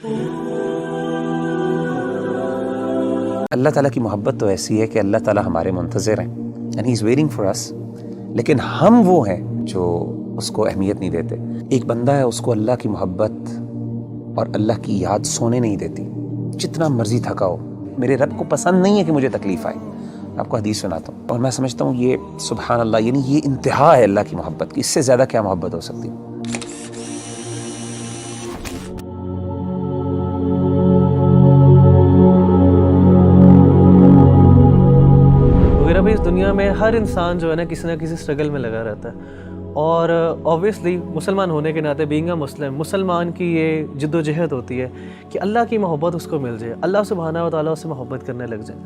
اللہ تعالیٰ کی محبت تو ایسی ہے کہ اللہ تعالیٰ ہمارے منتظر ہیں and he is waiting for us، لیکن ہم وہ ہیں جو اس کو اہمیت نہیں دیتے۔ ایک بندہ ہے، اس کو اللہ کی محبت اور اللہ کی یاد سونے نہیں دیتی، جتنا مرضی تھکا ہو۔ میرے رب کو پسند نہیں ہے کہ مجھے تکلیف آئے۔ آپ کو حدیث سناتا ہوں، اور میں سمجھتا ہوں یہ سبحان اللہ، یعنی یہ انتہا ہے اللہ کی محبت کی، اس سے زیادہ کیا محبت ہو سکتی ہے؟ بھائی اس دنیا میں ہر انسان جو ہے نا کسی نہ کسی اسٹرگل میں لگا رہتا ہے، اور اوبویسلی مسلمان ہونے کے ناطے بینگ اے مسلمان کی یہ جد و جہد ہوتی ہے کہ اللہ کی محبت اس کو مل جائے، اللہ سبحانہ و تعالیٰ اس سے محبت کرنے لگ جائے۔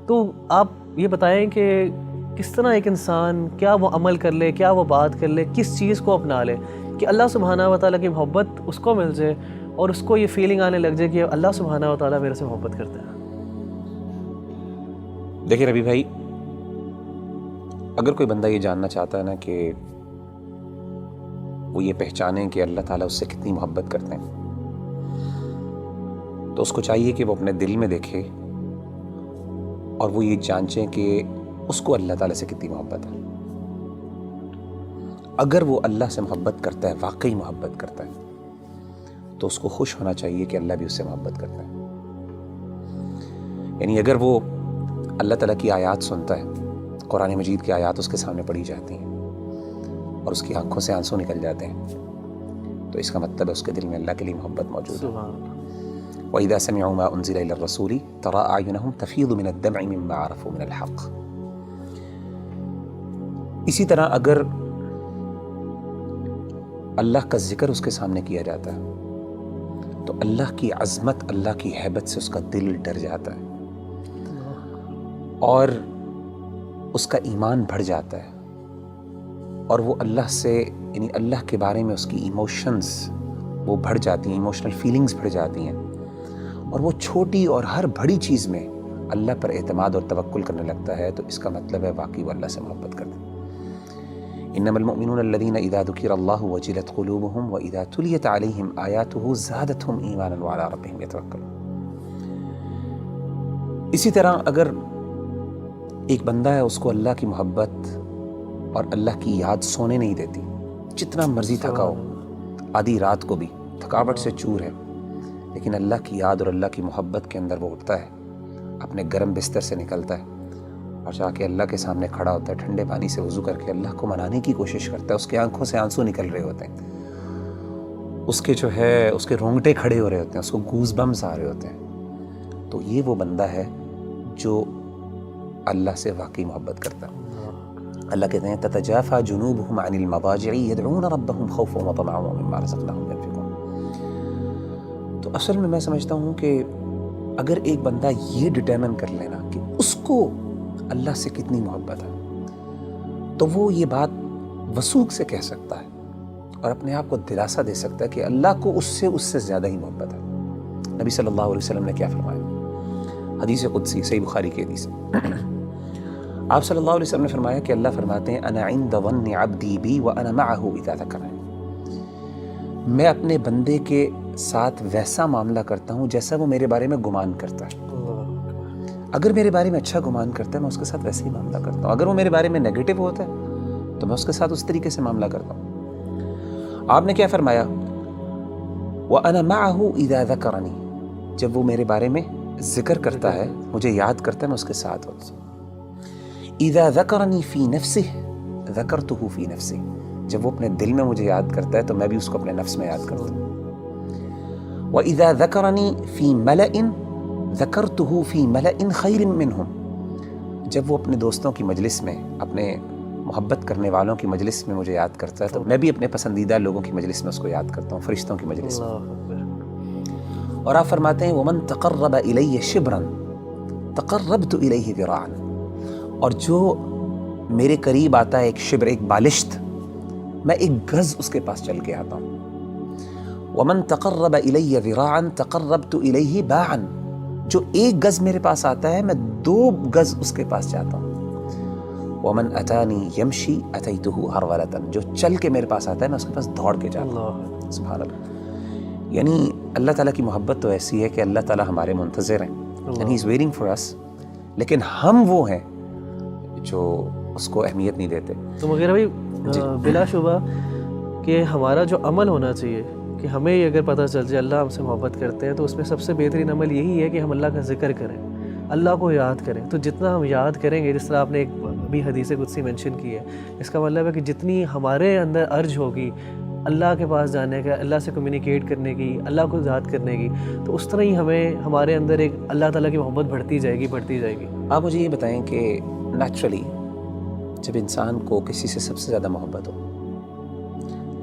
تو آپ یہ بتائیں کہ کس طرح ایک انسان کیا وہ عمل کر لے، کیا وہ بات کر لے، کس چیز کو اپنا لے کہ اللہ سبحانہ و تعالیٰ کی محبت اس کو مل جائے اور اس کو یہ فیلنگ آنے لگ جائے کہ اللہ سبحانہ و تعالیٰ میرے سے محبت کرتے ہیں۔ دیکھیں ربی بھائی، اگر کوئی بندہ یہ جاننا چاہتا ہے نا کہ وہ یہ پہچانے کہ اللہ تعالیٰ اس سے کتنی محبت کرتے ہیں، تو اس کو چاہیے کہ وہ اپنے دل میں دیکھے اور وہ یہ جانچیں کہ اس کو اللہ تعالیٰ سے کتنی محبت ہے۔ اگر وہ اللہ سے محبت کرتا ہے، واقعی محبت کرتا ہے، تو اس کو خوش ہونا چاہیے کہ اللہ بھی اس سے محبت کرتا ہے۔ یعنی اگر وہ اللہ تعالیٰ کی آیات سنتا ہے، قرآن مجید کی آیات اس کے سامنے پڑھی جاتی ہیں اور اس کی آنکھوں سے آنسو نکل جاتے ہیں، تو اس کا مطلب ہے اس کے دل میں اللہ کے لیے محبت موجود ہے۔ وَإِذَا سَمِعُوا مَا أُنزِلَ إِلَى الرَّسُولِ تَرَىٰ أَعْيُنَهُمْ تَفِيضُ مِنَ الدَّمْعِ مِمَّا عَرَفُوا مِنَ الْحَقِّ۔ اسی طرح اگر اللہ کا ذکر اس کے سامنے کیا جاتا ہے تو اللہ کی عظمت، اللہ کی ہیبت سے اس کا دل ڈر جاتا ہے اور اس کا ایمان بڑھ جاتا ہے، اور وہ اللہ سے، یعنی اللہ کے بارے میں اس کی ایموشنز وہ بڑھ جاتی ہیں، ایموشنل فیلنگز بڑھ جاتی ہیں، اور وہ چھوٹی اور ہر بڑی چیز میں اللہ پر اعتماد اور توکل کرنے لگتا ہے، تو اس کا مطلب ہے واقعی وہ اللہ سے محبت کرتا ہے۔ انما المؤمنون الذين اذا ذكر الله وجلت قلوبهم واذا تليت عليهم آياته زادتهم ایمانا وعلى ربهم يتوکلون۔ اسی طرح اگر ایک بندہ ہے، اس کو اللہ کی محبت اور اللہ کی یاد سونے نہیں دیتی، جتنا مرضی تھکا ہو، آدھی رات کو بھی تھکاوٹ سے چور ہے، لیکن اللہ کی یاد اور اللہ کی محبت کے اندر وہ اٹھتا ہے، اپنے گرم بستر سے نکلتا ہے اور جا کے اللہ کے سامنے کھڑا ہوتا ہے، ٹھنڈے پانی سے وضو کر کے اللہ کو منانے کی کوشش کرتا ہے، اس کی آنکھوں سے آنسو نکل رہے ہوتے ہیں، اس کے جو ہے اس کے رونگٹے کھڑے ہو رہے ہوتے ہیں، اس کو گوز بمز آ رہے ہوتے ہیں، تو یہ وہ بندہ ہے جو اللہ سے واقعی محبت کرتا ہے۔ اللہ کہتے ہیں تتجافى جنوبهم عن المضاجع يدعون ربهم خوفا وطمعا ومما رزقناهم ينفقون۔ تو اصل میں سمجھتا ہوں کہ اگر ایک بندہ یہ ڈٹرمن کر لینا کہ اس کو اللہ سے کتنی محبت ہے، تو وہ یہ بات وثوق سے کہہ سکتا ہے اور اپنے آپ کو دلاسا دے سکتا ہے کہ اللہ کو اس سے زیادہ ہی محبت ہے۔ نبی صلی اللہ علیہ وسلم نے کیا فرمایا؟ حدیث قدسی، صحیح بخاری کی حدیث، آپ صلی اللہ علیہ وسلم نے فرمایا کہ اللہ فرماتے ہیں انا عند ظن عبدی بی وانا معه اذا ذکرنی، میں اپنے بندے کے ساتھ ویسا معاملہ کرتا ہوں جیسا وہ میرے بارے میں گمان کرتا ہے۔ اگر میرے بارے میں اچھا گمان کرتا ہے میں اس کے ساتھ ویسے ہی معاملہ کرتا ہوں، اگر وہ میرے بارے میں نیگیٹو ہوتا ہے تو میں اس کے ساتھ اس طریقے سے معاملہ کرتا ہوں۔ آپ نے کیا فرمایا؟ وانا معه اذا ذکرنی، جب وہ میرے بارے میں ذکر کرتا ہے، مجھے یاد کرتا ہے، میں اس کے ساتھ ہوتا ہوں۔ اذا ذکرنی فی نفسہ ذکرتہ فی نفسی، جب وہ اپنے دل میں مجھے یاد کرتا ہے تو میں بھی اس کو اپنے نفس میں یاد کرتا ہوں۔ وَإِذَا ذَكَرَنِي فِي مَلَئٍ ذَكَرْتُهُ فِي مَلَئٍ خَيْرٍ مِّنْهُمْ، جب وہ اپنے دوستوں کی مجلس میں، اپنے محبت کرنے والوں کی مجلس میں مجھے یاد کرتا ہے تو میں بھی اپنے پسندیدہ لوگوں کی مجلس میں اس کو یاد کرتا ہوں، فرشتوں کی مجلس میں۔ اور آپ فرماتے ہیں وَمَن تَقَرَّبَ إِلَيَّ شِبْرًا تَقَرَّبْتُ إِلَيْهِ ذِرَاعًا، اور جو میرے قریب آتا ہے ایک شبر، ایک بالشت، میں ایک گز اس کے پاس چل کے آتا ہوں۔ وَمَن تَقَرَّبَ إِلَيَّ ذِرَاعًا تَقَرَّبْتُ إِلَيْهِ بَاعًا، جو ایک گز میرے پاس آتا ہے میں 2 گز اس کے پاس جاتا ہوں۔ وَمَن أَتَانِي يَمْشِي أَتَيْتُهُ هَرْوَلَةً، جو چل کے میرے پاس آتا ہے میں اس کے پاس دوڑ کے جاتا ہوں۔ سبحان اللہ۔ یعنی اللہ تعالیٰ کی محبت تو ایسی ہے کہ اللہ تعالیٰ ہمارے منتظر ہیں and he is waiting for us, لیکن ہم وہ ہیں جو اس کو اہمیت نہیں دیتے. تو مغیرہ بھائی بلا شبہ کہ ہمارا جو عمل ہونا چاہیے کہ ہمیں یہ اگر پتہ چل جائے اللہ ہم سے محبت کرتے ہیں تو اس میں سب سے بہترین عمل یہی ہے کہ ہم اللہ کا ذکر کریں، اللہ کو یاد کریں. تو جتنا ہم یاد کریں گے، جس طرح آپ نے ایک بھی حدیث قدسی مینشن کی ہے، اس کا مطلب ہے کہ جتنی ہمارے اندر ارج ہوگی اللہ کے پاس جانے کا، اللہ سے کمیونیکیٹ کرنے کی، اللہ کو یاد کرنے کی، تو اس طرح ہی ہمارے اندر ایک اللہ تعالیٰ کی محبت بڑھتی جائے گی. آپ مجھے یہ بتائیں کہ نیچرلی جب انسان کو کسی سے سب سے زیادہ محبت ہو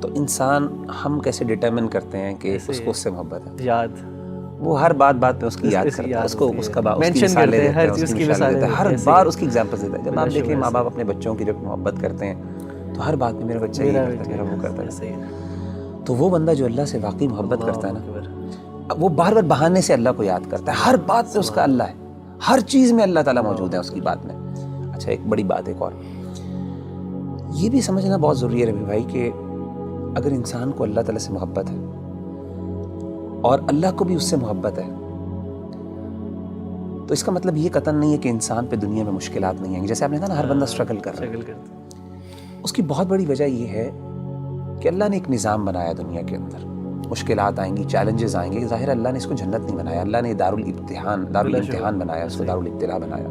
تو انسان ہم کیسے ڈٹرمن کرتے ہیں کہ اس کو اس سے محبت ہے؟ یاد، وہ ہر بات میں اس کی یاد کرتا ہے، اس کو اس کا مثالیں دیتا ہے، اس کی مثالیں دیتا ہے، ہر بار اس کی ایگزامپل دیتا ہے. جب آپ دیکھیں ماں باپ اپنے بچوں کی جب محبت کرتے ہیں تو ہر بات میں میرا بچہ یہ کرتا ہے، میرا وہ کرتا ہے. تو وہ بندہ جو اللہ سے واقعی محبت کرتا ہے نا، وہ بار بار بہانے سے اللہ کو یاد کرتا ہے. ہر بات میں اس کا اللہ ہے، ہر چیز میں اللہ تعالیٰ موجود ہے اس کی بات میں. اچھا ایک بڑی بات ایک اور یہ بھی سمجھنا بہت ضروری ہے ربی بھائی کہ اگر انسان کو اللہ تعالیٰ سے محبت ہے اور اللہ کو بھی اس سے محبت ہے تو اس کا مطلب یہ قطعاً نہیں ہے کہ انسان پہ دنیا میں مشکلات نہیں آئیں گی. جیسے آپ نے کہا نا ہر بندہ اسٹرگل کر رہا ہے، اس کی بہت بڑی وجہ یہ ہے کہ اللہ نے ایک نظام بنایا دنیا کے اندر. مشکلات آئیں گی، چیلنجز آئیں گے، ظاہر اللہ نے اس کو جنت نہیں بنایا، اللہ نے دارالامتحان بنایا، اس کو دارالابتلاء بنایا.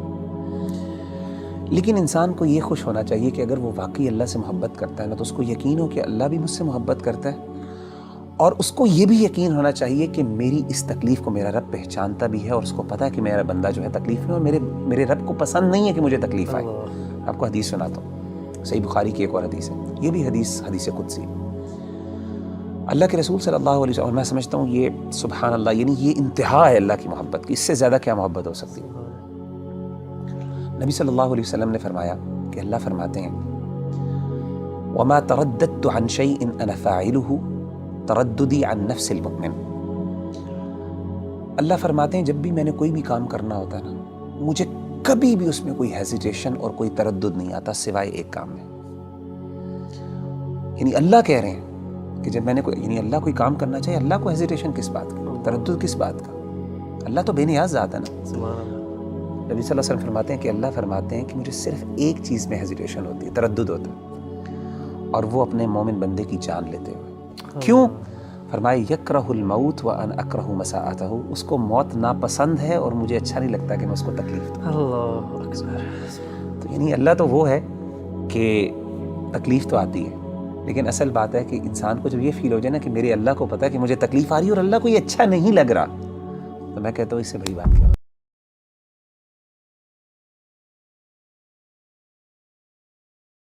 لیکن انسان کو یہ خوش ہونا چاہیے کہ اگر وہ واقعی اللہ سے محبت کرتا ہے نا تو اس کو یقین ہو کہ اللہ بھی مجھ سے محبت کرتا ہے، اور اس کو یہ بھی یقین ہونا چاہیے کہ میری اس تکلیف کو میرا رب پہچانتا بھی ہے اور اس کو پتہ ہے کہ میرا بندہ جو ہے تکلیف میں، اور میرے رب کو پسند نہیں ہے کہ مجھے تکلیف آئے. آپ کو حدیث سناتا ہوں، صحیح بخاری کی ایک اور حدیث ہے، یہ بھی حدیث قدسی. اللہ کے رسول صلی اللہ علیہ وسلم، اور میں سمجھتا ہوں یہ سبحان اللہ، یعنی یہ انتہا ہے اللہ کی محبت کی، اس سے زیادہ کیا محبت ہو سکتی ہے. نبی صلی اللہ علیہ وسلم نے فرمایا کہ اللہ فرماتے ہیں وَمَا تَرَدَّدْتُ عَنْ شَيْءٍ أَنَا فَاعِلُهُ تَرَدُّدِي عَنْ نَفْسِ الْمُؤْمِنِ. اللہ فرماتے ہیں جب بھی میں نے کوئی بھی کام کرنا ہوتا ہے نا، مجھے کبھی بھی اس میں کوئی ہیزیٹیشن اور کوئی تردد نہیں آتا سوائے ایک کام میں. یعنی اللہ کہہ رہے ہیں کہ جب میں نے یعنی اللہ کوئی کام کرنا چاہیے، اللہ کو ہیزیٹیشن کس بات کا، تردد کس بات کا؟ اللہ تو بے نیاز ذات ہے نا. نبی صلی اللہ علیہ وسلم فرماتے ہیں کہ اللہ فرماتے ہیں کہ مجھے صرف ایک چیز میں ہیزیٹیشن ہوتی ہے، تردد ہوتا ہے، اور وہ اپنے مومن بندے کی جان لیتے ہوئے. کیوں؟ فرمائے یکرہ الموت وانا اکرہ مساءتہ، اس کو موت ناپسند ہے اور مجھے اچھا نہیں لگتا کہ میں اس کو تکلیف دوں. اللہ اکبر. تو یعنی اللہ تو وہ ہے کہ تکلیف تو آتی ہے، لیکن اصل بات ہے کہ انسان کو جب یہ فیل ہو جائے نا کہ میرے اللہ کو پتہ ہے کہ مجھے تکلیف آ رہی ہے اور اللہ کو یہ اچھا نہیں لگ رہا، تو میں کہتا ہوں اس سے بڑی بات کیا.